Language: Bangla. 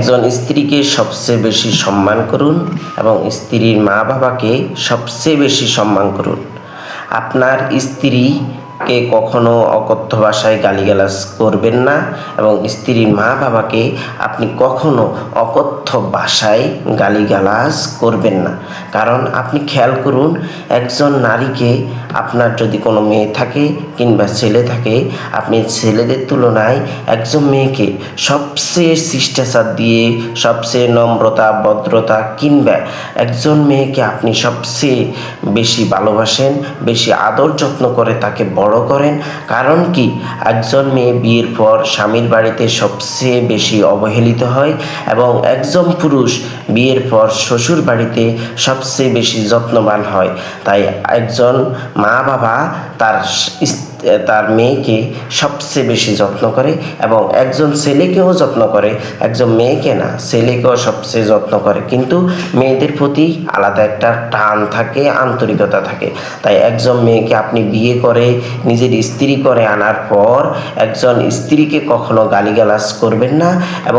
একজন স্ত্রীকে সবচেয়ে বেশি সম্মান করুন এবং স্ত্রীর মা বাবাকে সবচেয়ে বেশি সম্মান করুন। আপনার স্ত্রীকে কখনো অকথ্য ভাষায় গালিগালাজ করবেন না এবং স্ত্রীর মা বাবাকে আপনি কখনো অকথ্য ভাষায় গালিগালাজ করবেন না। কারণ আপনি খেয়াল করুন, একজন নারীকে, আপনার যদি কোনো মেয়ে থাকে কিংবা ছেলে থাকে, আপনি ছেলেদের তুলনায় একজন মেয়েকে সবচেয়ে শিষ্টাচার দিয়ে, সবচেয়ে নম্রতা ভদ্রতা কিংবা একজন মেয়েকে আপনি সবচেয়ে বেশি ভালোবাসেন, বেশি আদর যত্ন করে তাকে বড় করেন। কারণ কি, একজন মেয়ে বিয়ের পর স্বামীর বাড়িতে সবচেয়ে বেশি অবহেলিত হয় এবং একজন পুরুষ বিয়ের পর শ্বশুর বাড়িতে সবচেয়ে বেশি যত্নবান হয়। তাই একজন মা বাবা তার মেয়েকে সবচেয়ে বেশি যত্ন করে এবং একজন ছেলেকেও যত্ন করে, একজন মেয়েকে না, ছেলেকেও সবচেয়ে যত্ন করে। কিন্তু মেয়েদের প্রতি আলাদা একটা টান থাকে, আন্তরিকতা থাকে। তাই একজন মেয়েকে আপনি বিয়ে করে নিজের স্ত্রী করে আনার পর একজন স্ত্রীকে কখনো গালিগালাজ করবেন না এবং